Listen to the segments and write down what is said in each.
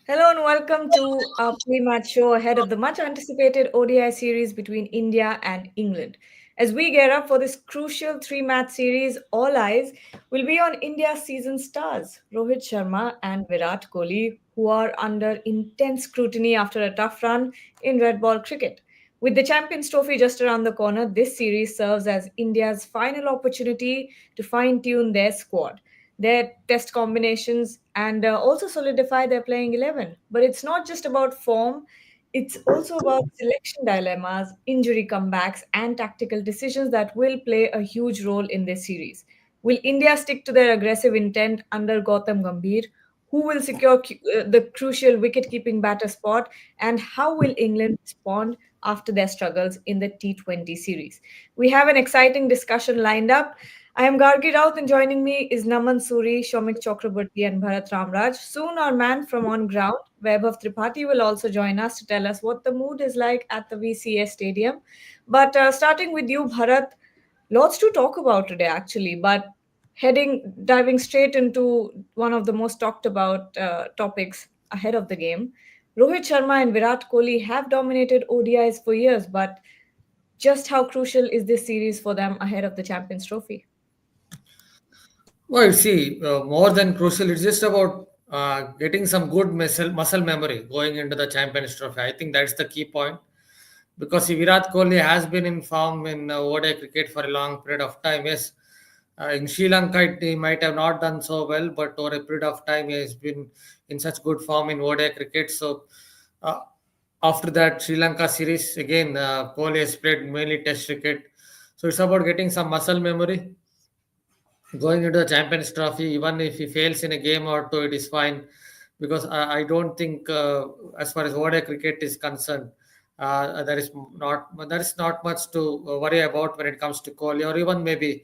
Hello and welcome to our pre-match show ahead of the much anticipated ODI series between India and England. As we gear up for this crucial three-match series, all eyes will be on India's season stars, Rohit Sharma and Virat Kohli, who are under intense scrutiny after a tough run in red ball cricket. With the Champions Trophy just around the corner, this series serves as India's final opportunity to fine tune their squad, their test combinations, and also solidify their playing 11. But it's not just about form, it's also about selection dilemmas, injury comebacks, and tactical decisions that will play a huge role in this series. Will India stick to their aggressive intent under Gautam Gambhir? Who will secure the crucial wicket-keeping batter spot? And how will England respond after their struggles in the T20 series? We have an exciting discussion lined up. I am Gargi Raut, and joining me is Naman Suri, Shomik Chakraborty, and Bharat Ramraj. Soon, our man from on ground, Vaibhav Tripathi, will also join us to tell us what the mood is like at the VCS Stadium. But starting with you, Bharat, lots to talk about today, actually. But diving straight into one of the most talked about topics ahead of the game, Rohit Sharma and Virat Kohli have dominated ODIs for years, but just how crucial is this series for them ahead of the Champions Trophy? Well, see, more than crucial, it's just about getting some good muscle memory going into the Champions Trophy. I think that's the key point because see, Virat Kohli has been in form in ODI cricket for a long period of time. Yes, in Sri Lanka, he might have not done so well, but over a period of time, he has been in such good form in ODI cricket. So, uh, after that Sri Lanka series, again, Kohli has played mainly Test cricket. So, it's about getting some muscle memory going into the Champions Trophy. Even if he fails in a game or two, it is fine because I don't think, as far as ODI cricket is concerned, there is not much to worry about when it comes to Kohli or even maybe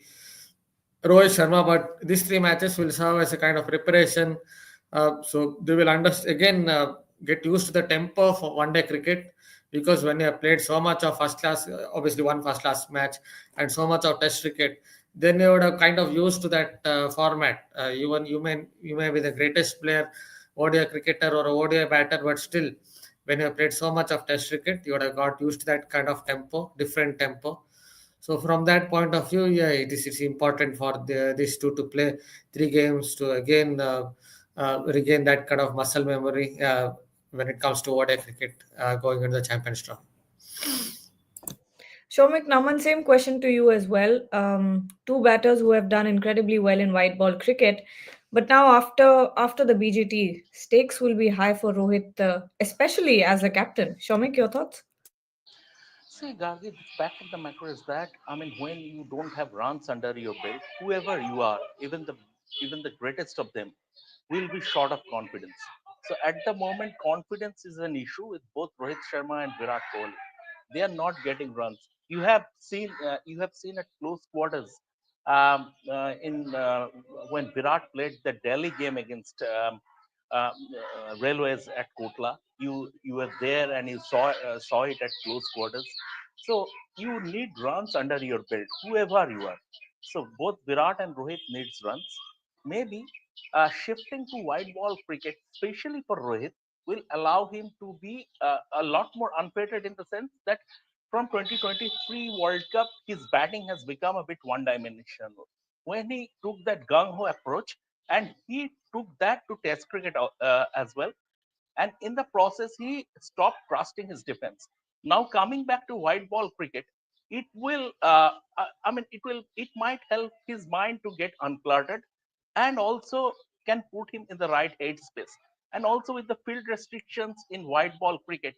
Rohit Sharma. But these three matches will serve as a kind of preparation, so they will again get used to the tempo for one day cricket because when you have played so much of first class, obviously one first class match and so much of test cricket, then you would have kind of used to that format. You may be the greatest player, ODI cricketer or ODI batter, but still, when you have played so much of test cricket, you would have got used to that kind of tempo, different tempo. So from that point of view, yeah, it's important for these two to play three games to again regain that kind of muscle memory when it comes to ODI cricket going into the Champions Trophy. Shomik, Naman, same question to you as well. Two batters who have done incredibly well in white ball cricket, but now after the BGT, stakes will be high for Rohit, especially as a captain. Shomik, your thoughts? See, Gargi, the fact of the matter is that when you don't have runs under your belt, whoever you are, even the greatest of them, will be short of confidence. So at the moment, confidence is an issue with both Rohit Sharma and Virat Kohli. They are not getting runs. You have seen at close quarters in when Virat played the Delhi game against Railways at Kotla. You were there and you saw it at close quarters. So you need runs under your belt, whoever you are. So both Virat and Rohit needs runs. Maybe shifting to white ball cricket, especially for Rohit, will allow him to be a lot more unfettered in the sense that from 2023 World Cup, his batting has become a bit one-dimensional. When he took that gung-ho approach, and he took that to Test cricket as well, and in the process he stopped trusting his defense. Now coming back to white ball cricket, it will it might help his mind to get uncluttered, and also can put him in the right headspace. And also with the field restrictions in white ball cricket,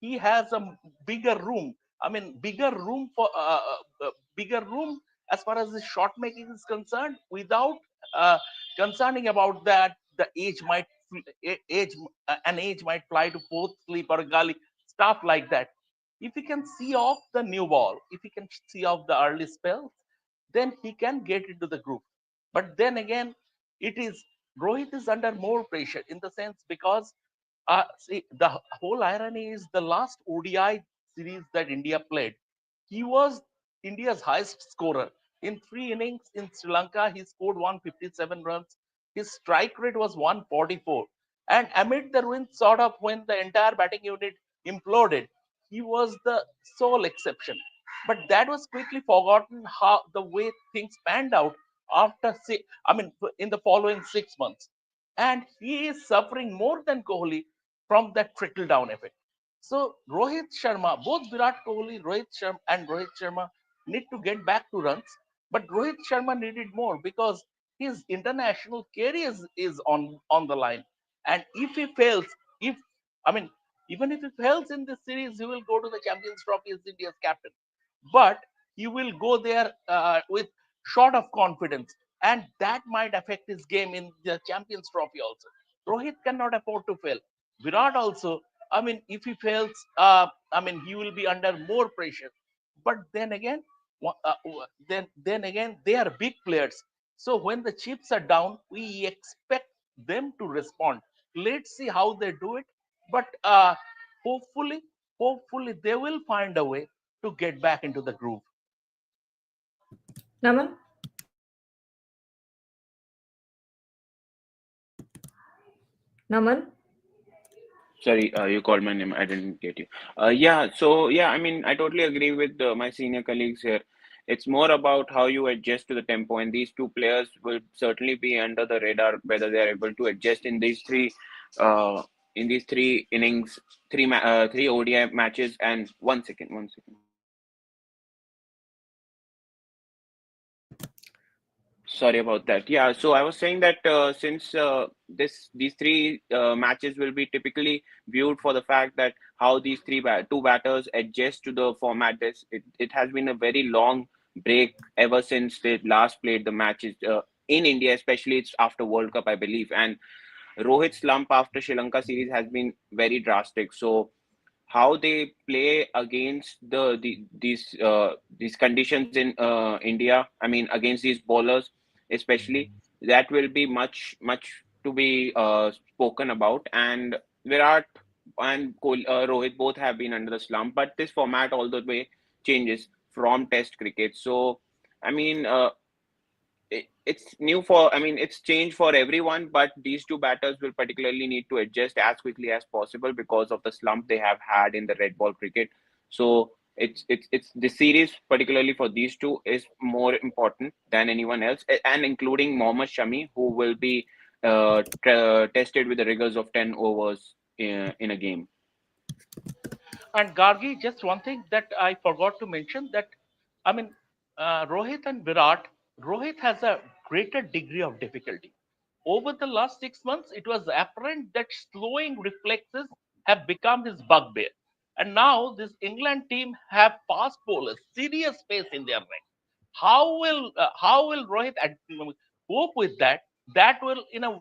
he has a bigger room. Bigger room as far as the shot making is concerned, without uh, concerning about that the age might age an age might fly to fourth sleep or gully, stuff like that. If he can see off the new ball, if he can see off the early spells, then he can get into the group. But then again, it is Rohit is under more pressure in the sense because see, the whole irony is the last ODI series that India played, he was India's highest scorer. In 3 innings in Sri Lanka, he scored 157 runs. His strike rate was 144. And amid the ruins, sort of when the entire batting unit imploded, he was the sole exception. But that was quickly forgotten how the way things panned out after in the following 6 months. And he is suffering more than Kohli from that trickle down effect. So Rohit Sharma, both Virat Kohli, Rohit Sharma and Rohit Sharma need to get back to runs, but Rohit Sharma needed more because his international career is on the line. And if he fails, if I mean, even if he fails in this series, he will go to the Champions Trophy as India's captain. But he will go there with short of confidence, and that might affect his game in the Champions Trophy also. Rohit cannot afford to fail. Virat also, if he fails, he will be under more pressure. But then again, then again, they are big players. So when the chips are down, we expect them to respond. Let's see how they do it. But hopefully, hopefully they will find a way to get back into the groove. Naman? Naman? Sorry, you called my name. I didn't get you. Yeah, so yeah, I mean, I totally agree with my senior colleagues here. It's more about how you adjust to the tempo, and these two players will certainly be under the radar whether they are able to adjust uh, in these three innings, three ODI matches. And one second. Sorry about that. Yeah, so I was saying that since these three matches will be typically viewed for the fact that how these two batters adjust to the format. It has been a very long break ever since they last played the matches in India, especially it's after World Cup, I believe. And Rohit's slump after Sri Lanka series has been very drastic. So how they play against these conditions in India. I mean, against these bowlers, especially that will be much to be spoken about. And Virat and Rohit both have been under the slump, but this format all the way changes from Test cricket. So, I mean, it's new for, I mean, it's changed for everyone, but these two batters will particularly need to adjust as quickly as possible because of the slump they have had in the red ball cricket. So it's the series, particularly for these two, is more important than anyone else, and including Mohammad Shami, who will be tested with the rigors of 10 overs in a game. And Gargi, just one thing that I forgot to mention that I mean, Rohit and Virat, Rohit has a greater degree of difficulty. Over the last 6 months, it was apparent that slowing reflexes have become his bugbear. And now this England team have fast bowlers, serious pace in their ranks. How will Rohit cope with that? That will, in a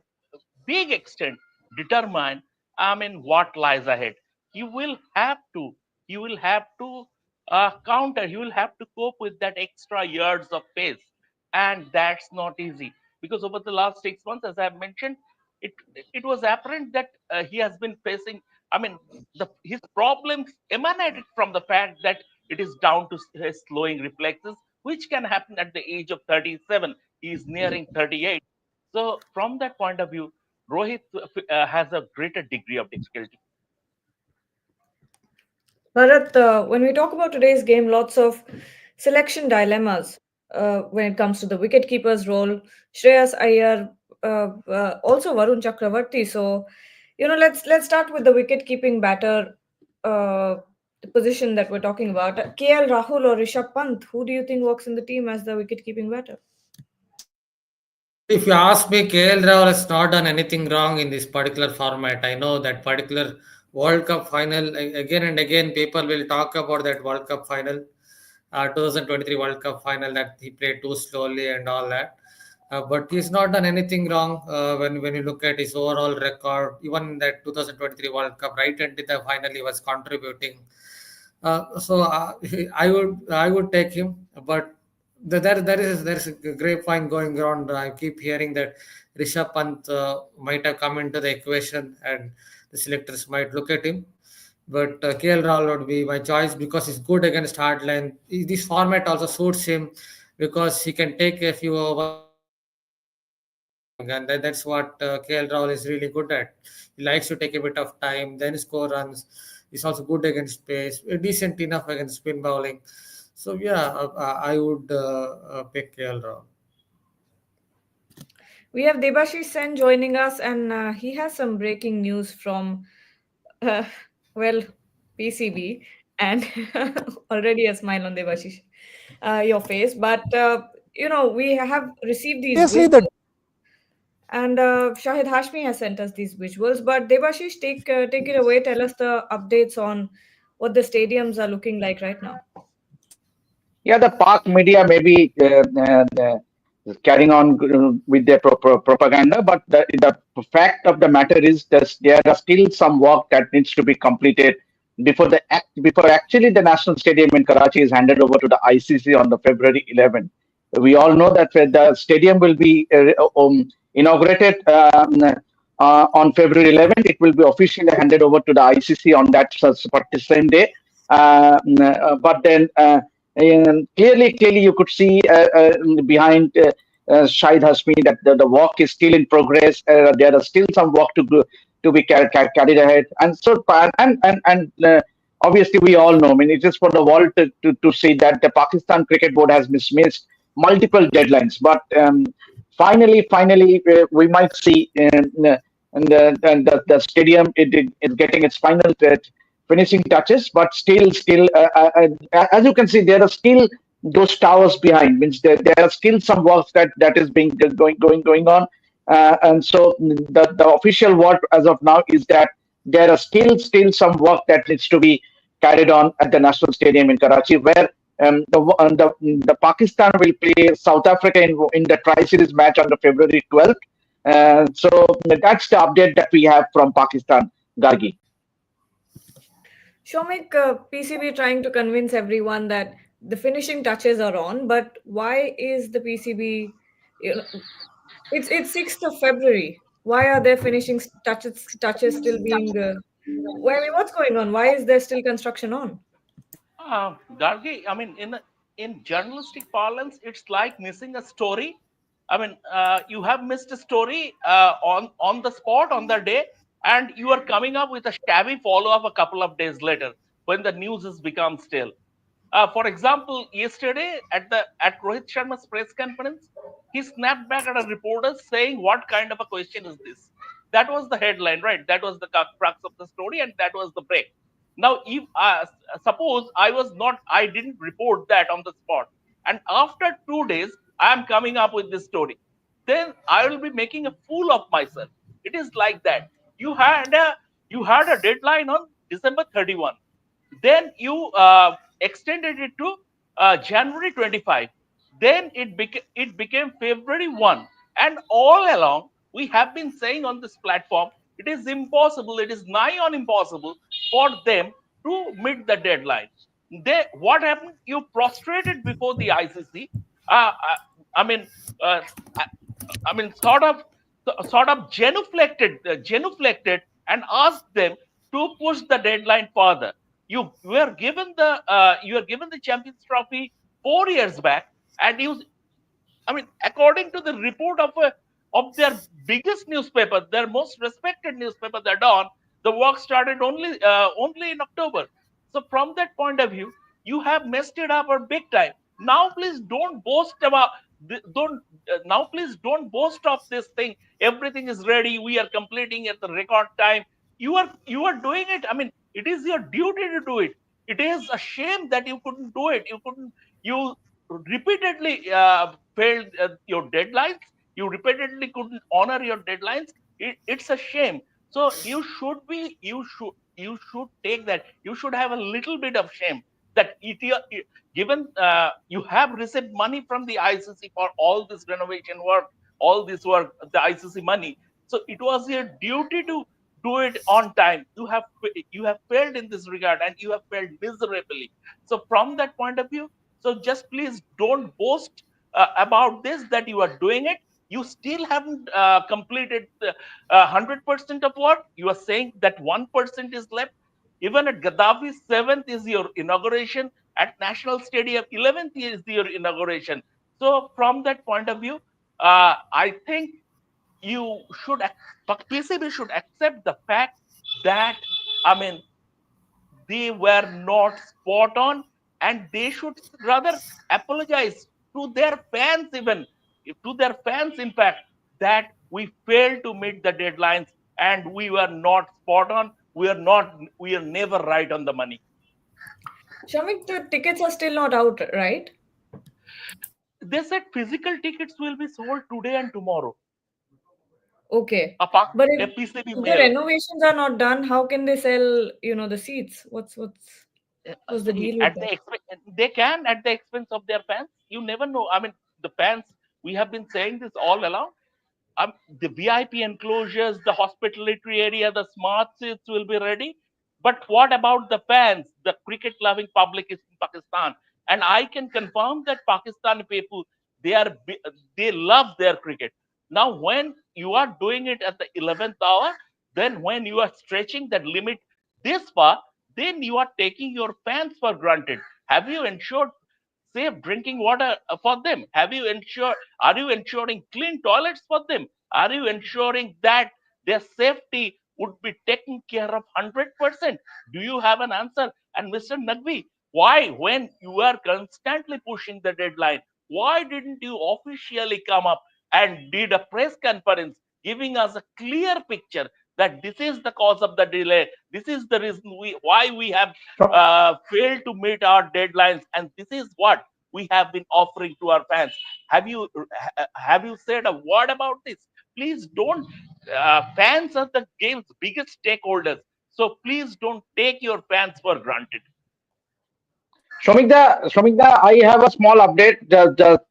big extent, determine what lies ahead. He will have to. He will have to counter. He will have to cope with that extra yards of pace, and that's not easy because over the last 6 months, as I have mentioned, it it was apparent that he has been facing. I mean, his problems emanated from the fact that it is down to his slowing reflexes, which can happen at the age of 37. He is nearing 38. So, from that point of view, Rohit has a greater degree of difficulty. Bharat, when we talk about today's game, lots of selection dilemmas when it comes to the wicketkeeper's role. Shreyas Iyer, also Varun Chakravarti. So, let's start with the wicket-keeping batter position that we're talking about. KL Rahul or Rishabh Pant, who do you think works in the team as the wicket-keeping batter? If you ask me, KL Rahul has not done anything wrong in this particular format. I know that particular World Cup final, again and again, people will talk about that World Cup final, 2023 World Cup final, that he played too slowly and all that. But he's not done anything wrong when you look at his overall record. Even that 2023 World Cup, right until the final, he was contributing. So I would take him, but there is a grapevine going around. I keep hearing that Rishabh Pant might have come into the equation, and the selectors might look at him. But KL Rahul would be my choice because he's good against hard line. This format also suits him because he can take a few overs and then come back. and that's what KL Rahul is really good at. He likes to take a bit of time, then score runs. He's also good against pace, decent enough against spin bowling. So yeah, I would pick KL Rahul. We have Debashish Sen joining us, and he has some breaking news from, uh, well, PCB, and already a smile on Debashish, your face. But we have received these Obviously, visuals, the and Shahid Hashmi has sent us these visuals. But Debashish, take it away. Tell us the updates on what the stadiums are looking like right now. Yeah, the Pak media may be carrying on with their propaganda, but the fact of the matter is that there are still some work that needs to be completed before actually the national stadium in Karachi is handed over to the ICC on the February 11th. We all know that the stadium will be inaugurated on February 11th. It will be officially handed over to the ICC on that same day. But then. And clearly, you could see behind Shahid Hasmi that the work is still in progress. There are still some work to be carried ahead, and so and obviously we all know. I mean, it is for the world to see that the Pakistan Cricket Board has missed multiple deadlines, but finally, we might see the stadium is getting its final finishing touches, but as you can see, there are still those towers behind. Means there are still some work that is being going on, and so the official word as of now is that there are still some work that needs to be carried on at the National Stadium in Karachi, where the Pakistan will play South Africa in the Tri-Series match on the February 12th. So that's the update that we have from Pakistan, Gargi. Shomik, PCB trying to convince everyone that the finishing touches are on, but why is the PCB? You know, it's 6th of February. Why are there finishing touches still being? I mean, what's going on? Why is there still construction on? Gargi, I mean, in journalistic parlance, it's like missing a story. I mean, you have missed a story on the spot on the day, and you are coming up with a shabby follow up a couple of days later when the news has become stale. For example, yesterday at Rohit Sharma's press conference, he snapped back at a reporter saying, "What kind of a question is this?" That was the headline, right? That was the crux of the story, and that was the break. Now, if suppose I didn't report that on the spot, and after 2 days, I am coming up with this story, then I will be making a fool of myself. It is like that. You had a you had a deadline on December 31. Then you extended it to January 25. Then it became February 1. And all along, we have been saying on this platform, it is impossible, it is nigh on impossible for them to meet the deadline. What happened? You prostrated before the ICC. I mean, uh, I mean, sort of genuflected, and asked them to push the deadline further. You were given the Champions Trophy 4 years back, and I mean, according to the report of their biggest newspaper, their most respected newspaper, The Dawn, the work started only in October. So from that point of view, you have messed it up a big time. Now, please don't boast about don't now please don't boast of this thing. Everything is ready. We are completing at the record time. You are doing it. I mean, it is your duty to do it. It is a shame that you couldn't do it. You repeatedly failed your deadlines. You repeatedly couldn't honor your deadlines. It's a shame. So you should take that. You should have a little bit of shame that given you have received money from the ICC for all this renovation work, all this work, the ICC money. So it was your duty to do it on time. You have failed in this regard, and you have failed miserably. So from that point of view, so just please don't boast about this that you are doing it. You still haven't completed the 100% of work. You are saying that 1% is left. Even at Gaddafi's 7th is your inauguration. At National Stadium, 11th is your inauguration. So from that point of view, I think you should PCB should accept the fact that, I mean, they were not spot on, and they should rather apologize to their fans, even to their fans, in fact, that we failed to meet the deadlines and we were not spot on. We are never right on the money. Shamik, the tickets are still not out, right? They said physical tickets will be sold today and tomorrow. Okay. A, park, But a if PCB the mail. renovations are not done, how can they sell, the seats? What's the deal with At that? they can, at the expense of their fans. You never know. I mean, the fans. We have been saying this all along. The VIP enclosures, the hospitality area, the smart seats will be ready. But what about the fans, the cricket loving public is in Pakistan? And I can confirm that Pakistani people, they love their cricket. Now, when you are doing it at the 11th hour, then when you are stretching that limit this far, then you are taking your fans for granted. Have you ensured safe drinking water for them? Are you ensuring clean toilets for them? Are you ensuring that their safety would be taken care of 100%? Do you have an answer? And Mr. Nagvi, why, when you are constantly pushing the deadline, why didn't you officially come up and did a press conference giving us a clear picture that this is the cause of the delay, this is the reason why we have failed to meet our deadlines, and this is what we have been offering to our fans? Have you said a word about this? Please don't. Fans are the game's biggest stakeholders, so please don't take your fans for granted. Shramikda, I have a small update.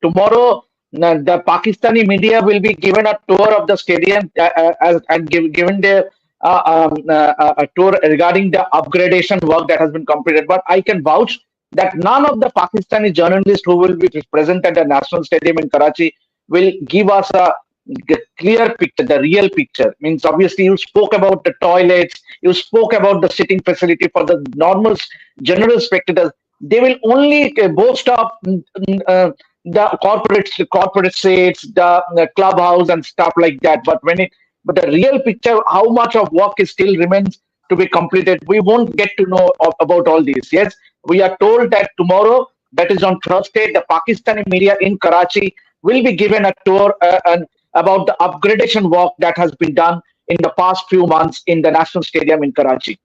Tomorrow, the Pakistani media will be given a tour of the stadium and given a tour regarding the upgradation work that has been completed. But I can vouch that none of the Pakistani journalists who will be present at the National Stadium in Karachi will give us a clear picture, the real picture. Means obviously you spoke about the toilets, you spoke about the sitting facility for the normal general spectators. They will only boast of the corporate seats, the clubhouse and stuff like that. But the real picture, how much of work is still remains to be completed, we won't get to know about all these. Yes, we are told that tomorrow, that is on Thursday, the Pakistani media in Karachi will be given a tour and about the upgradation work that has been done in the past few months in the National Stadium in Karachi.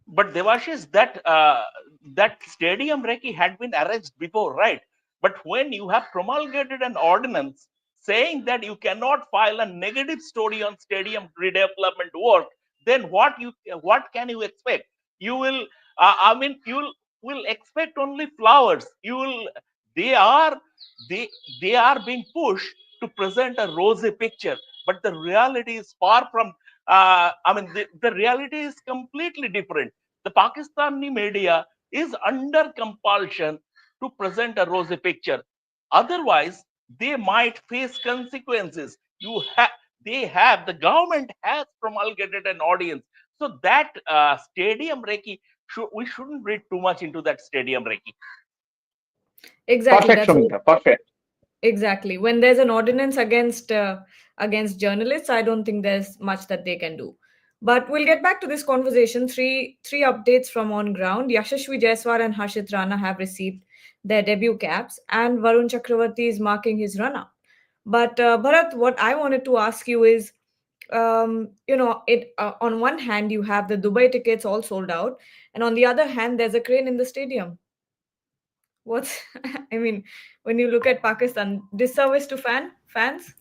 But Devashish, that stadium recce had been arranged before, right? But when you have promulgated an ordinance saying that you cannot file a negative story on stadium redevelopment work, then what can you expect? You will, I mean, will expect only flowers. You will, they are they they are being pushed to present a rosy picture, but the reality is far from. I mean, the reality is completely different. The Pakistani media is under compulsion to present a rosy picture. Otherwise, they might face consequences. The government has promulgated an audience. So that stadium recce, we shouldn't read too much into that stadium recce. Exactly. Perfect, That's what. Shramikda, perfect. Exactly. When there's an ordinance against journalists, I don't think there's much that they can do. But we'll get back to this conversation. Three updates from on ground. Yashashvi Jaiswal and Harshit Rana have received their debut caps, and Varun Chakravarti is marking his run-up. But Bharat, what I wanted to ask you is, it on one hand you have the Dubai tickets all sold out, and on the other hand there's a crane in the stadium. What's I mean, when you look at Pakistan, disservice to fans?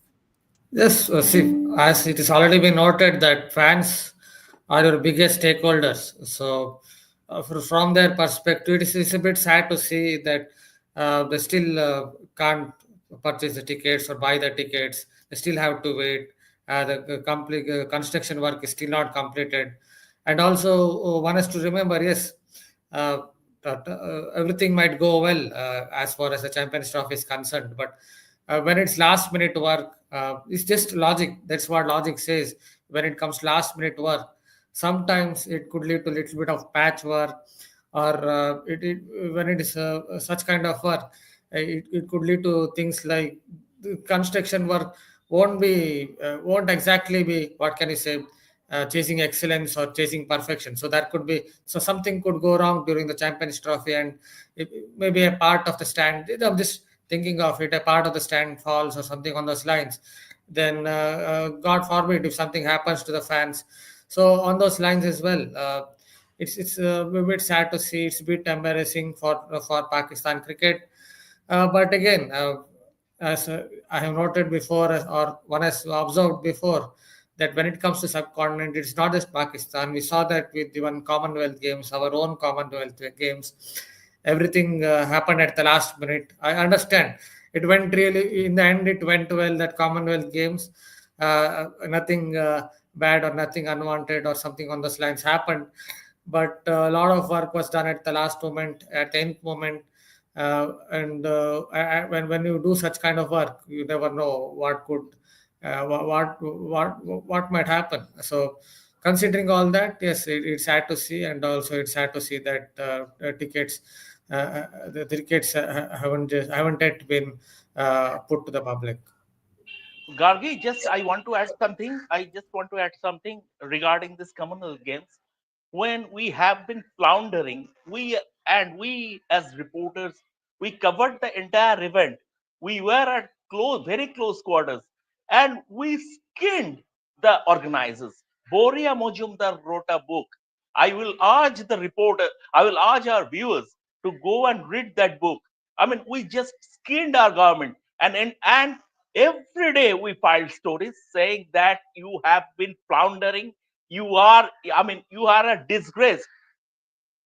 Yes, see, as it is already been noted that fans are your biggest stakeholders. So, from their perspective, it's a bit sad to see that they still can't purchase the tickets or buy the tickets. They still have to wait. The complete construction work is still not completed. And also, one has to remember, yes, uh, that everything might go well as far as the Champions Trophy is concerned, but when it's last minute work, it's just logic. That's what logic says. When it comes last minute work, sometimes it could lead to a little bit of patchwork, or when it is such kind of work, it could lead to things like the construction work won't exactly be, what can you say, chasing excellence or chasing perfection. So that could be, so something could go wrong during the Champions Trophy, and maybe a part of the stand. I'm just thinking of it. A part of the stand falls or something on those lines. Then, God forbid, if something happens to the fans. So on those lines as well. It's a bit sad to see. It's a bit embarrassing for Pakistan cricket. But again, as I have noted before, or one has observed before, that when it comes to subcontinent, it's not just Pakistan. We saw that with even Commonwealth Games, our own Commonwealth Games. Everything happened at the last minute. I understand. It went really, in the end, it went well, that Commonwealth Games. Nothing bad or nothing unwanted or something on those lines happened. But a lot of work was done at the last moment, at the nth moment. When you do such kind of work, you never know what could, what might happen. So considering all that, yes, it's sad to see, and also it's sad to see that the tickets haven't yet been put to the public. Gargi, just I want to add something. I just want to add something regarding this Commonwealth Games. When we have been floundering, we as reporters, we covered the entire event. We were at very close quarters, and we skinned the organizers. Boria Mojumdar wrote a book. I will urge the reporter, I will urge our viewers to go and read that book. I mean, we just skinned our government, and every day we filed stories saying that you have been floundering. You are, I mean, you are a disgrace.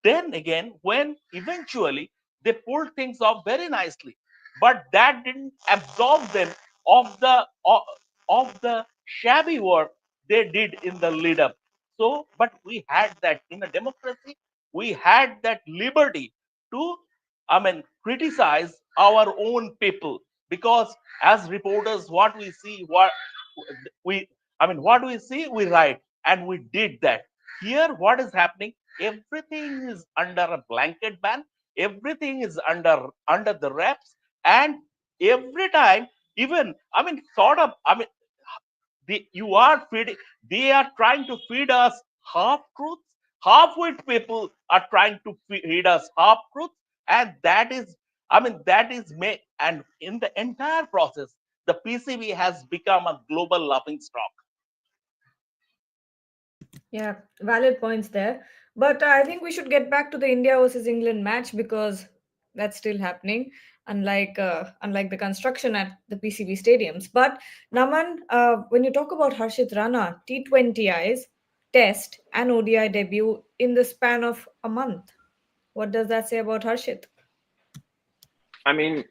Then again, when eventually they pulled things off very nicely, but that didn't absolve them of the shabby work they did in the lead up. So, but we had that in a democracy, we had that liberty to, I mean, criticize our own people, because as reporters, what we see, we, I mean, what we see, we write, and we did that. Here, what is happening? Everything is under a blanket ban. Everything is under the wraps, and every time, even, I mean, sort of, I mean, you are feeding. They are trying to feed us half truths. Half-wit people are trying to feed us half truths, and that is, I mean, that is made. And in the entire process, the PCB has become a global laughing stock. Yeah, valid points there. But I think we should get back to the India versus England match because that's still happening, unlike the construction at the PCB stadiums. But Naman, when you talk about Harshit Rana, T20Is, Test, and ODI debut in the span of a month, what does that say about Harshit? I mean,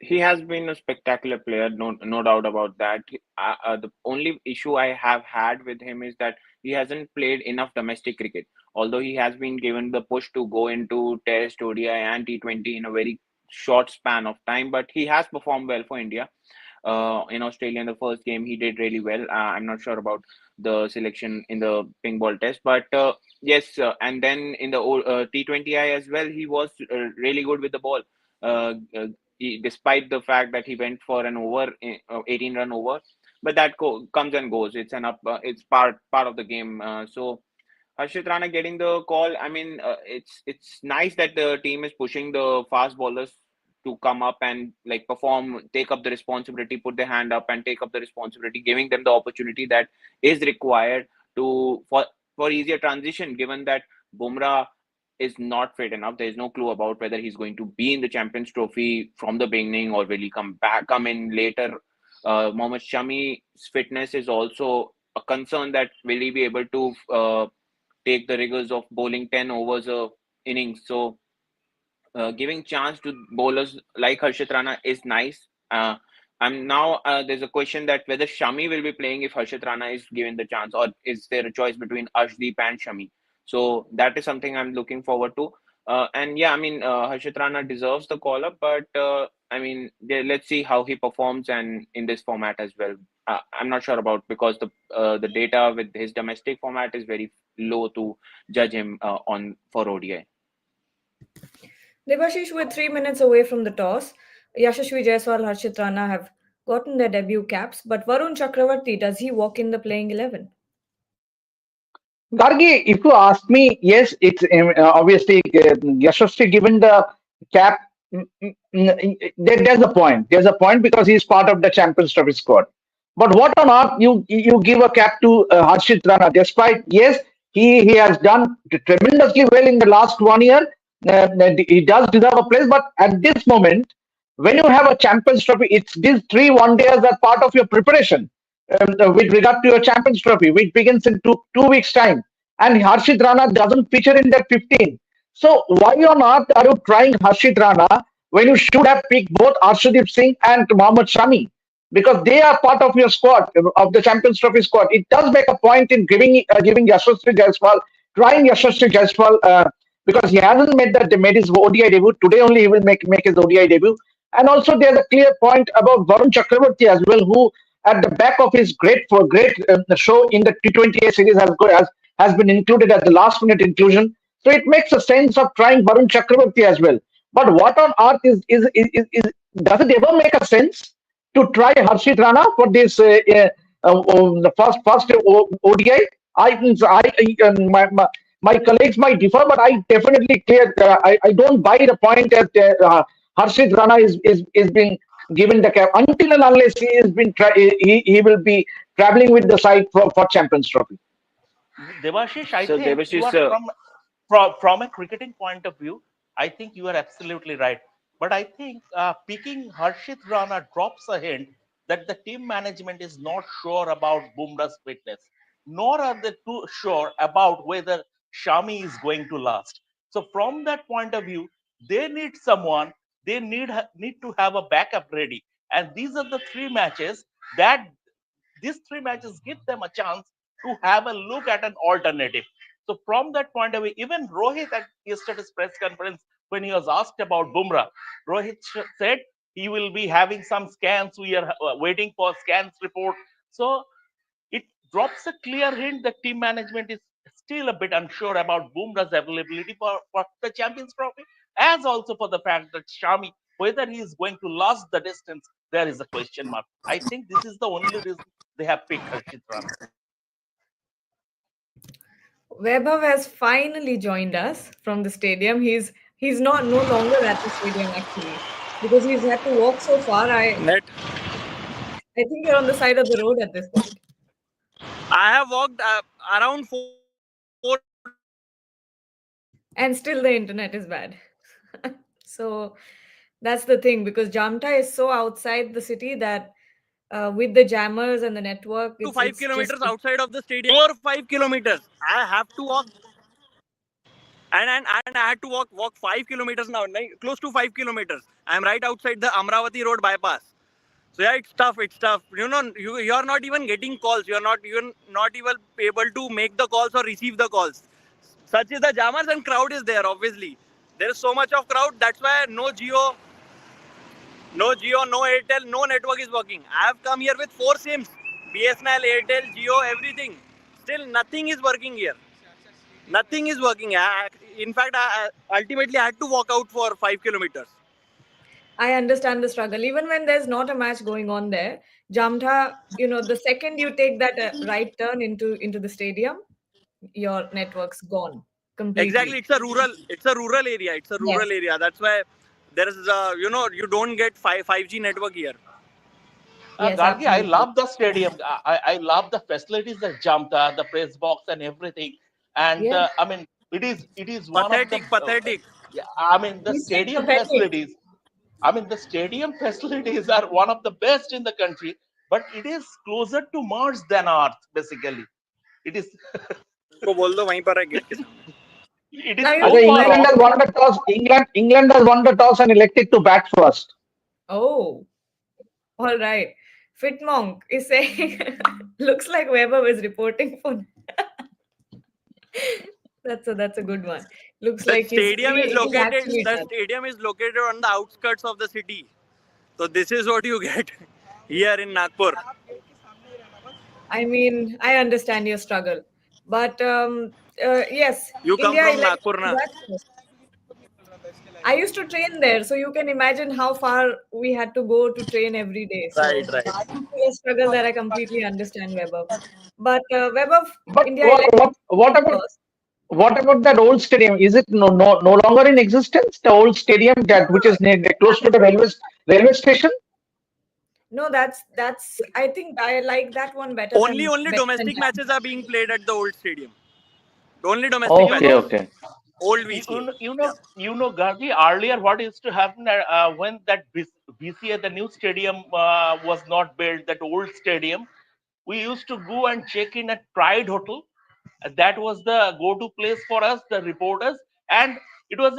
he has been a spectacular player, no doubt about that. The only issue I have had with him is that he hasn't played enough domestic cricket. Although he has been given the push to go into Test, ODI, and T20 in a very short span of time, but he has performed well for India. In Australia in the first game, he did really well. I'm not sure about the selection in the pink ball test, but yes, and then in the T20I as well, he was really good with the ball. Despite the fact that he went for an 18-run over, but that comes and goes. It's an up. It's part of the game. So Harshit Rana getting the call. I mean, it's nice that the team is pushing the fast bowlers to come up and like perform, take up the responsibility, put their hand up and take up the responsibility, giving them the opportunity that is required to for easier transition. Given that Bumrah is not fit enough, there is no clue about whether he's going to be in the Champions Trophy from the beginning or will he come in later. Mohammad Shami's fitness is also a concern, that will he be able to take the rigors of bowling 10 overs a innings. So giving chance to bowlers like Harshit Rana is nice. And now there's a question that whether Shami will be playing if Harshit Rana is given the chance, or is there a choice between Arshdeep and Shami? So that is something I'm looking forward to. And yeah, I mean, Harshit Rana deserves the call up, but I mean, let's see how he performs and in this format as well. I'm not sure about, because the data with his domestic format is very low to judge him on for ODI. Devashish, we're 3 minutes away from the toss. Yashasvi Jaiswal, Harshit Rana have gotten their debut caps, but Varun Chakravarti, does he walk in the playing 11? Gargi, if you ask me, yes, it's obviously Yashasvi given the cap. There's a point. There's a point because he's part of the Champions Trophy squad. But what on earth you give a cap to Harshit Rana? Despite yes, he has done tremendously well in the last 1 year. He does deserve a place, but at this moment, when you have a Champions Trophy, it's these 3 1 days are part of your preparation with regard to your Champions Trophy, which begins in two weeks' time. And Harshit Rana doesn't feature in that 15. So why on earth are you trying Harshit Rana when you should have picked both Arshdeep Singh and Mohammad Shami? Because they are part of your squad, of the Champions Trophy squad. It does make a point in giving Yashasvi Jaiswal, trying Yashasvi Jaiswal, because he hasn't made his ODI debut. Today only he will make his ODI debut. And also there's a clear point about Varun Chakravarti as well, who at the back of his great show in the T20A series has been included as the last minute inclusion. So it makes a sense of trying Varun Chakravarti as well. But what on earth is does it ever make a sense to try Harshit Rana for this the first ODI? My colleagues might differ, but I definitely clear. I don't buy the point that Harshit Rana is being given the cap until and unless he has been he will be traveling with the side for Champions Trophy. Devashish, I So think you Devashish, are from a cricketing point of view, I think you are absolutely right. But I think picking Harshit Rana drops a hint that the team management is not sure about Bumrah's fitness, nor are they too sure about whether Shami is going to last. So from that point of view, they need someone. They need to have a backup ready, and these are the 3 matches that these 3 matches give them a chance to have a look at an alternative. So from that point of view, even Rohit at yesterday's press conference, when he was asked about Bumrah, Rohit said he will be having some scans. We are waiting for scans report. So it drops a clear hint that team management is still a bit unsure about Bumrah's availability for the Champions Trophy, as also for the fact that Shami, whether he is going to last the distance, there is a question mark. I think this is the only reason they have picked Harshit Rana. Vaibhav has finally joined us from the stadium. He's not no longer at the stadium actually because he's had to walk so far. Net. I think you're on the side of the road at this point. I have walked around 4 kilometers. And still the internet is bad. So that's the thing because Jamta is so outside the city that with the jammers and the network, To 5 it's just kilometers outside of the stadium. More 5 kilometers. I have to walk, and I had to walk 5 kilometers now. Close to 5 kilometers. I'm right outside the Amravati Road bypass. So yeah, it's tough. It's tough. You're not even getting calls. You're not even able to make the calls or receive the calls. Such is the jammers and crowd is there. Obviously, there is so much of crowd. That's why no Geo, no Airtel, no network is working. I have come here with 4 SIMs, BSNL, Airtel, Geo, everything. Still, nothing is working here. Nothing is working. In fact, I ultimately had to walk out for 5 kilometers. I understand the struggle. Even when there's not a match going on there, Jamtha, the second you take that right turn into the stadium, your network's gone Exactly, completely. it's a rural area. It's a rural Yes, area. That's why there is, you don't get 5G network here. yes, Gargi, I absolutely. love the stadium. I love the facilities at Jamta, the press box and everything. And Yes, I mean, it is one of the Pathetic. yeah, I mean the you say stadium pathetic. facilities. I mean the stadium facilities are one of the best in the country, but it is closer to Mars than Earth. Basically, it is उनको बोल दो वहीं पर है gate के सामने. it is Now, so far England off. has won the toss. England has won the toss and elected to bat first. oh, all right. Fitmonk is saying, looks like Weber is reporting for. That's a good one. Looks The like stadium is he located. actually The does. stadium is located on the outskirts of the city. So this is what you get here in Nagpur. I mean, I understand your struggle, but yes, You come India from elected Nagpur, to na? that first. I used to train there, so you can imagine how far we had to go to train every day. Right, So right. it was a struggle that I completely understand, Webber. But Webber, But India elected first. what about that old stadium? Is it no longer in existence? The old stadium No, that which is close to the railway station? no, that's. I think I like that one Only better than domestic that. matches are being played at the old stadium. Only domestic You Okay, know, matches. okay. Old you, VCA. know, Yeah. Gargi, earlier what used to happen when that VCA, the new stadium was not built, that old stadium, we used to go and check in at Pride Hotel. That was the go-to place for us, the reporters, and it was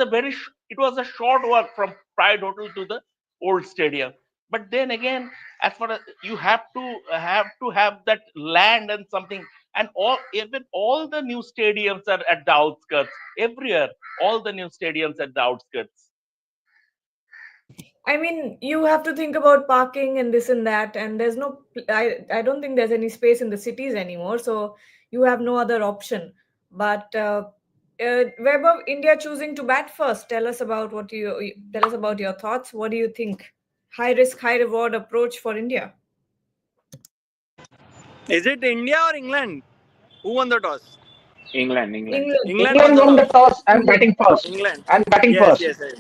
a short walk from Pride Hotel to the old stadium. But then again, as far as you have that land and something, and all the new stadiums are at the outskirts. Everywhere, all the new stadiums at the outskirts. I mean, you have to think about parking and this and that, and there's no. I don't think there's any space in the cities anymore, so you have no other option. But Webber, India choosing to bat first. Tell us about tell us about your thoughts. What do you think? High risk, high reward approach for India. Is it India or England? Who won the toss? England. England, England won England the won the toss. toss and England. batting first. England. And batting Yes, first. yes, yes.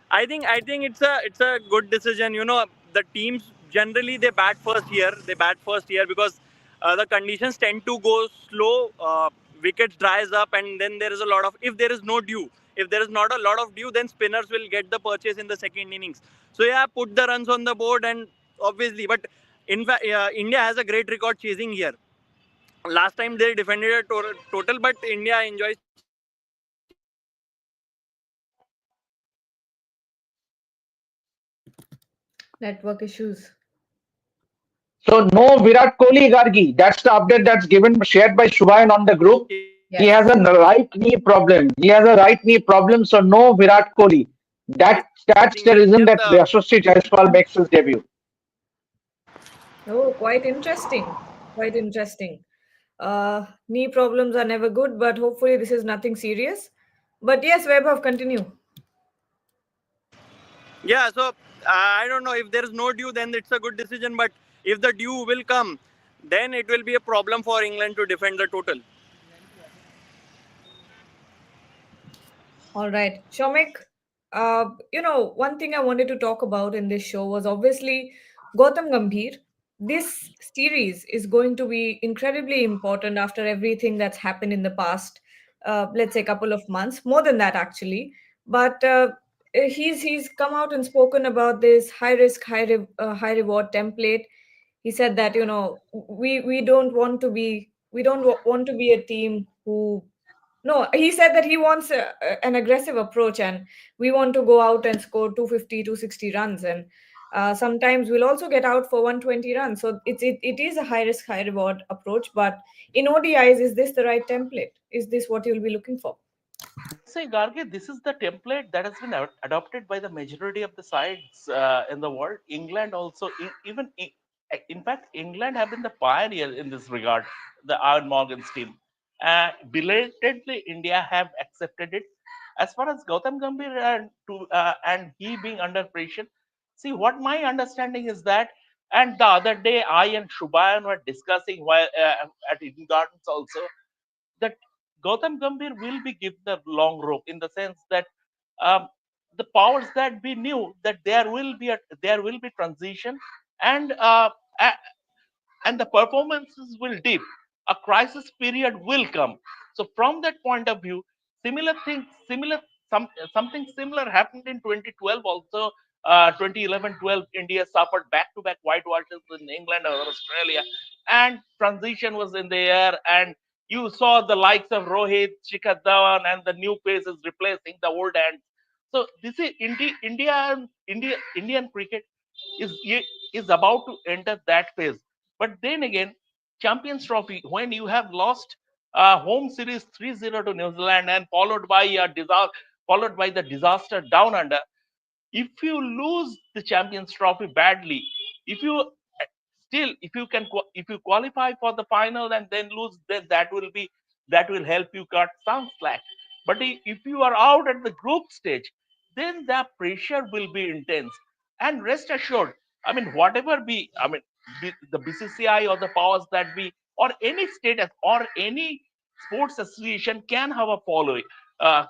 I think it's a good decision. The teams generally they bat first here. They bat first here because the conditions tend to go slow. Wickets dries up, and then there is a lot of if there is no dew. If there is not a lot of dew, then spinners will get the purchase in the second innings. So yeah, put the runs on the board, and obviously, but in fact, India has a great record chasing here. Last time they defended a total, but India enjoys chasing here. So yeah, India wins the toss. Network issues. So no Virat Kohli Gargi. That's the update that's given shared by Shubhayan on the group. He has Yes. a right knee problem. He has a right knee problem, so no Virat Kohli. That's the Yes, reason that the Yashasvi Jaiswal makes his debut. Oh, quite interesting. Quite interesting. Knee problems are never good, but hopefully this is nothing serious. But yes, Vaibhav, continue. yeah. So I don't know if there is no dew, then it's a good decision. But if the dew will come, then it will be a problem for England to defend the total. All right. Shomik, one thing I wanted to talk about in this show was obviously Gautam Gambhir. This series is going to be incredibly important after everything that's happened in the past, let's say, couple of months, more than that actually. But he's come out and spoken about this high risk, high reward template. He said that we don't want to be want to be a team who no, he said that he wants an aggressive approach, and we want to go out and score 250, 260 runs. And sometimes we'll also get out for 120 runs. So it is a high risk, high reward approach. But in ODIs, is this the right template? Is this what you'll be looking for? I'd say, Gargi, this is the template that has been adopted by the majority of the sides in the world. England also, in fact, England have been the pioneer in this regard, the Iron Morgan's team. Belatedly, India have accepted it. As far as Gautam Gambhir and he being under pressure, see, what my understanding is that, and the other day, I and Shubayan were discussing while at Eden Gardens also, that Gautam Gambhir will be given the long rope in the sense that um, the powers that be knew that there will be transition and and the performances will dip. A crisis period will come. So from that point of view, something similar happened in 2012 also. 2011-12, India suffered back-to-back whitewashes in England or Australia, and transition was in the air. And you saw the likes of Rohit, Shikhar Dhawan, and the new faces replacing the old hands. So this is Indian cricket is is about to enter that phase. But then again, Champions Trophy, when you have lost home series 3-0 to New Zealand and followed by the disaster down under, if you lose the Champions Trophy badly, if you still if you qualify for the final and then lose, then that will help you cut some slack. But if you are out at the group stage, then the pressure will be intense. And rest assured, I mean, whatever be, I mean, the BCCI or the powers that be, or any state or any sports association can have a following,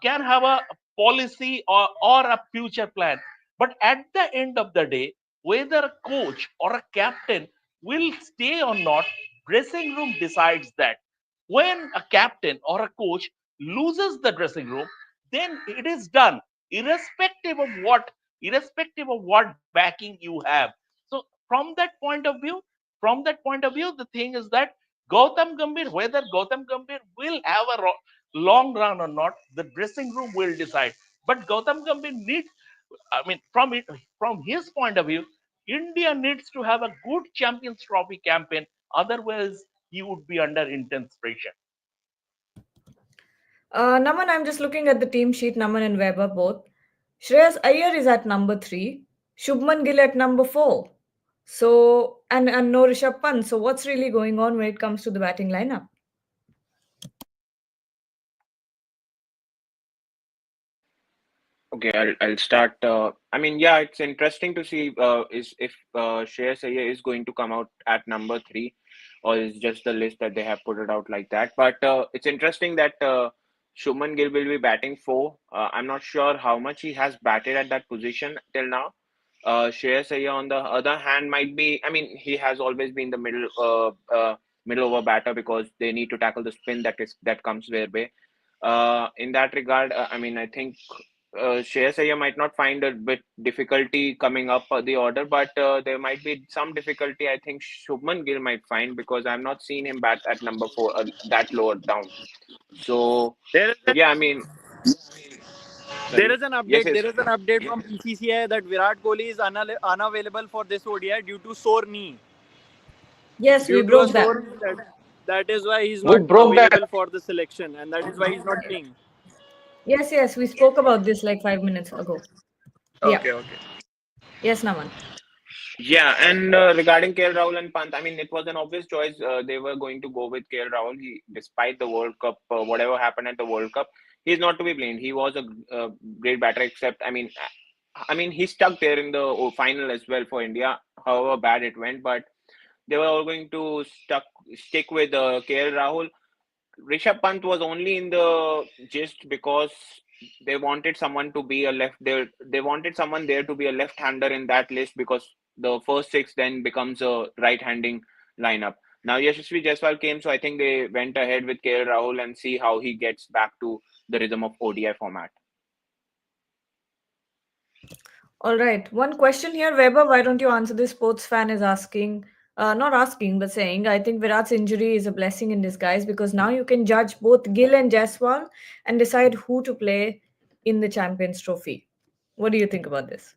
can have a policy or a future plan. But at the end of the day, whether a coach or a captain will stay or not, dressing room decides that. When a captain or a coach loses the dressing room, then it is done, irrespective of what backing you have. So from that point of view, the thing is that Gautam Gambhir, whether Gautam Gambhir will have a long run or not, the dressing room will decide. But Gautam Gambhir needs, I mean, from his point of view, India needs to have a good Champions Trophy campaign. Otherwise, he would be under intense pressure. Naman, I'm just looking at the team sheet, Naman and Weber both. Shreyas Iyer is at number 3, Shubman Gill at number 4. So, and no Rishabh Pant. So, what's really going on when it comes to the batting lineup? Okay, I'll start. I mean, yeah, it's interesting to see is if Shreyas Iyer is going to come out at number 3, or is just the list that they have put it out like that. But it's interesting that Shubman Gill will be batting 4. I'm not sure how much he has batted at that position till now. Shreyas Iyer, on the other hand, might be. I mean, he has always been the middle over batter because they need to tackle the spin that comes their way. In that regard, I mean, I think Shreyas Iyer might not find a bit difficulty coming up the order, but there might be some difficulty. I think Shubman Gill might find because I've not seen him bat at number 4 that lower down. So There is yeah, I mean, There sorry. is an Yes, update. yes. There is an update from PCCI that Virat Kohli is unavailable for this ODI due to sore knee. Yes, we Due to a broke that. sore knee, that is why he's We not broke that. available for the selection, and that is why he's not playing. Yes, we spoke about this like 5 minutes ago. Yeah. Okay. Yes, Naman. Yeah, and regarding KL Rahul and Pant, I mean, it was an obvious choice. They were going to go with KL Rahul. Despite the World Cup, whatever happened at the World Cup, he's not to be blamed. He was a great batter. Except, I mean, he stuck there in the final as well for India. However bad it went, but they were all going to stick with KL Rahul. Rishabh Pant was only in the gist because they wanted someone to be a left. They wanted someone there to be a left-hander in that list because the first 6 then becomes a right-handing lineup. Now Yashasvi Jaiswal came, so I think they went ahead with KL Rahul and see how he gets back to the rhythm of ODI format. All right. One question here, Weber. Why don't you answer this? Sports fan is asking, not asking, but saying, I think Virat's injury is a blessing in disguise because now you can judge both Gill and Jaiswal and decide who to play in the Champions Trophy. What do you think about this?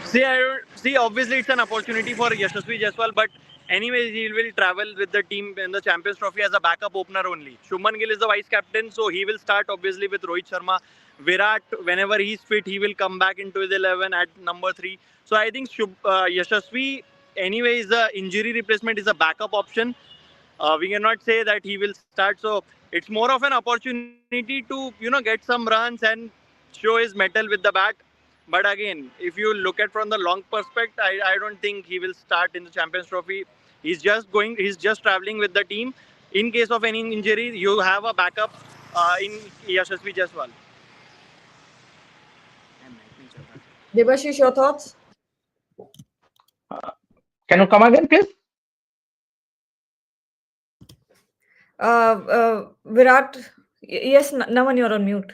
See, obviously it's an opportunity for Yashasvi Jaiswal, but anyways, he will travel with the team in the Champions Trophy as a backup opener only. Shubman Gill is the vice captain, so he will start obviously with Rohit Sharma. Virat, whenever he's fit, he will come back into his 11 at number 3. So I think Yashasvi, anyways, the injury replacement is a backup option. We cannot say that he will start. So it's more of an opportunity to get some runs and show his metal with the bat. But again, if you look at from the long perspective, I don't think he will start in the Champions Trophy. He's just traveling with the team. In case of any injury, you have a backup in Yashasvi Jaiswal. Debashish, your thoughts? Can you come again, please? Virat, yes, Naman, you're on mute.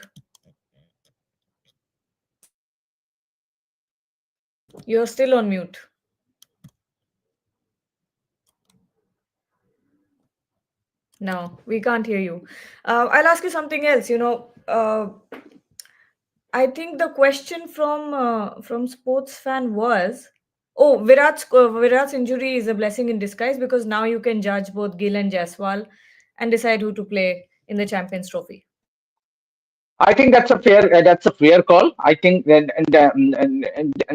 You're still on mute. No, we can't hear you. I'll ask you something else. I think the question from sports fan was, oh, Virat's injury is a blessing in disguise because now you can judge both Gill and Jaiswal and decide who to play in the Champions Trophy. I think that's a fair call. I think and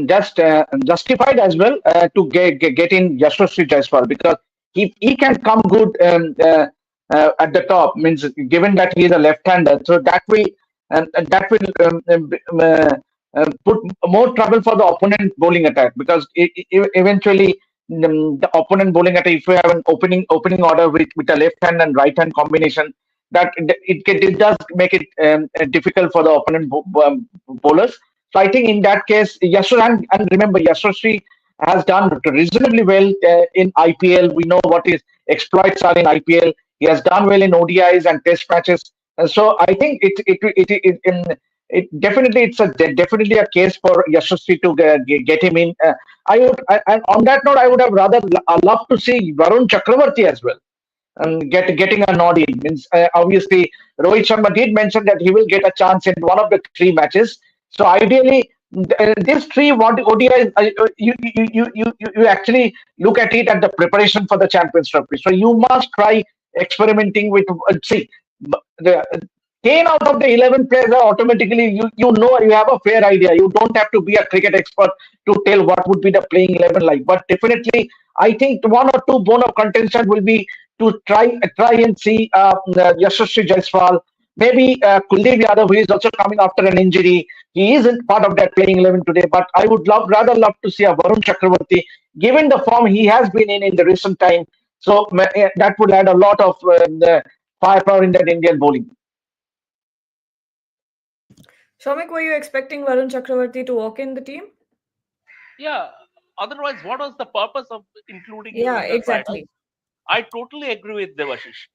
just justified as well to get in Yashasvi Jaiswal because he can come good at the top. Means given that he is a left-hander, so that way and that will put more trouble for the opponent bowling attack, because eventually the opponent bowling attack, if you have an opening order with a left hand and right hand combination, that it does make it difficult for the opponent bowlers. So I think in that case, and remember, Yashasvi has done reasonably well in IPL. We know what his exploits are in IPL. He has done well in ODIs and Test matches. So I think it definitely definitely a case for Yashasvi to get him in. And on that note, I would have rather loved to see Varun Chakravarti as well, and getting a nod in. Means obviously Rohit Sharma did mention that he will get a chance in one of the three matches. So ideally, these three ODIs, you actually look at it at the preparation for the Champions Trophy. So you must try experimenting with the 10 out of the 11 players are automatically, you have a fair idea. You don't have to be a cricket expert to tell what would be the playing 11 like. But definitely, I think one or two bone of contention will be to try and see Yashasvi Jaiswal, maybe Kuldeep Yadav, who is also coming after an injury. He isn't part of that playing 11 today, but I would rather love to see a Varun Chakravarti, given the form he has been in the recent time. So that would add a lot of firepower in that Indian bowling. Shomik, were you expecting Varun Chakravarti to walk in the team? Yeah. Otherwise, what was the purpose of including him Yeah, in the side? exactly. I totally agree with Devashish.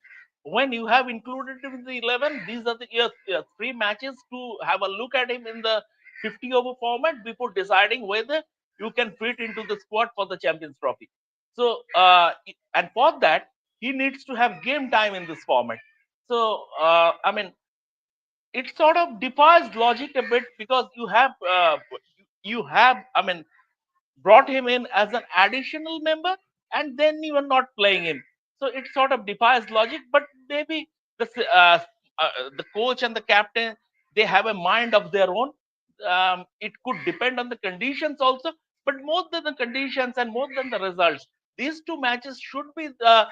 When you have included him in the 11, these are the your three matches to have a look at him in the 50 over format before deciding whether you can fit into the squad for the Champions Trophy. So, and for that, he needs to have game time in this format. So, I mean, it sort of defies logic a bit, because I mean, brought him in as an additional member, and then you are not playing him. So it sort of defies logic. But maybe the coach and the captain, they have a mind of their own. It could depend on the conditions also, but more than the conditions and more than the results, these two matches should be the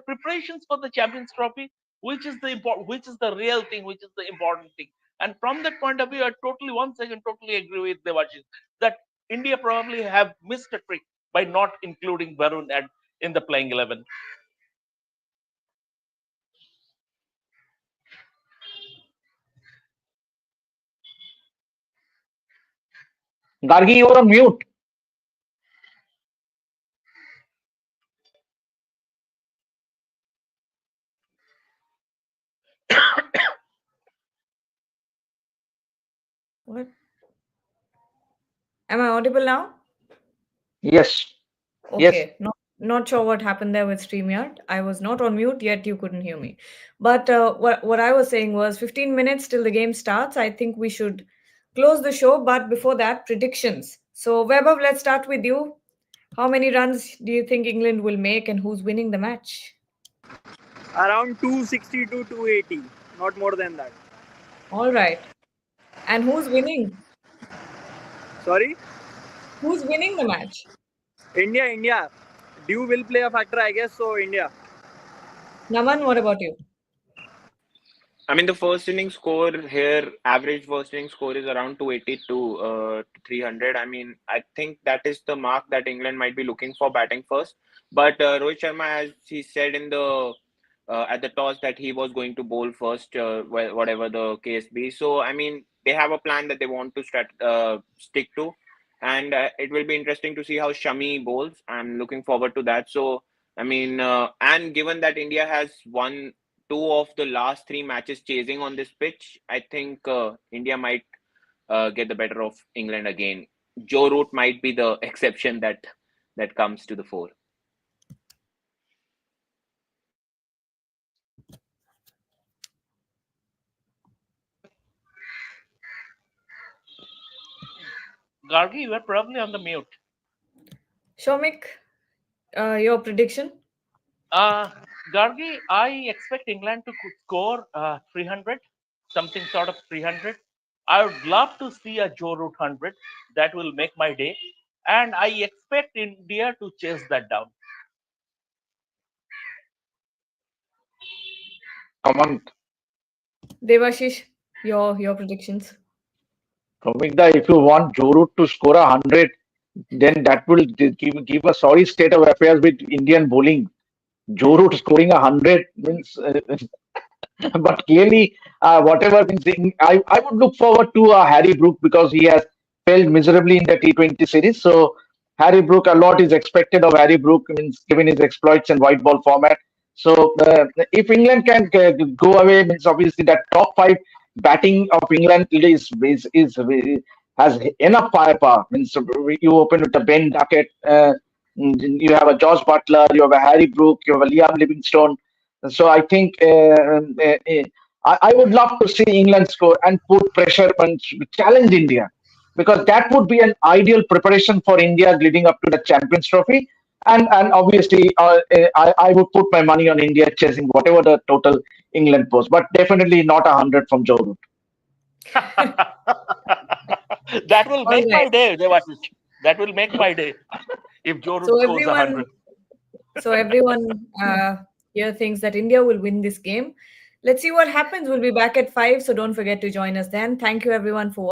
preparations for the Champions Trophy, which is the real thing, which is the important thing. And from that point of view, I totally once again totally agree with Devashish that India probably have missed a trick by not including Varun in the playing 11. Gargi, you're on mute. What? Am I audible now? Yes. Yes. Okay, not sure what happened there with StreamYard. I was not on mute, yet you couldn't hear me. But what I was saying was 15 minutes till the game starts. I think we should close the show, but before that, predictions. So, Vaibhav, let's start with you. How many runs do you think England will make, and who's winning the match? Around 260 to 280, not more than that. All right. And who's winning? Sorry? Who's winning the match? India. Dew will play a factor, I guess, so India. Naman, what about you? I mean, the first inning score here, average first inning score is around 280 to 300. I mean, I think that is the mark that England might be looking for batting first. But Rohit Sharma, as he said in the at the toss, that he was going to bowl first, whatever the case be. So, I mean, they have a plan that they want to stick to, and it will be interesting to see how Shami bowls. I'm looking forward to that. So, I mean, and given that India has won two of the last three matches chasing on this pitch, I think India might get the better of England again. Joe Root might be the exception that comes to the fore. Gargi, you are probably on the mute. Shomik, your prediction? Gargi, I expect England to score 300, something sort of 300. I would love to see a Joe Root 100. That will make my day. And I expect India to chase that down. Come on. Devashish? Your predictions. Pramigda, if you want Joe Root to score 100, then that will give a sorry state of affairs with Indian bowling. Joe Root scoring 100 means, but clearly, whatever means, I would look forward to Harry Brook because he has failed miserably in the T20 series. So Harry Brook, a lot is expected of Harry Brook, means given his exploits in white ball format. So if England can go away, means obviously that top five batting of England is has enough firepower. Means you open with a Ben Duckett, you have a Josh Butler, you have a Harry Brook, you have a Liam Livingstone. So I think I would love to see England score and put pressure and challenge India, because that would be an ideal preparation for India leading up to the Champions Trophy. And obviously, I would put my money on India chasing whatever the total England post, but definitely not 100 from Joe Root. That will All make right. my day, Devashish. That will make my day if Joe Root So scores 100. everyone here thinks that India will win this game. Let's see what happens. We'll be back at 5, so don't forget to join us then. Thank you everyone for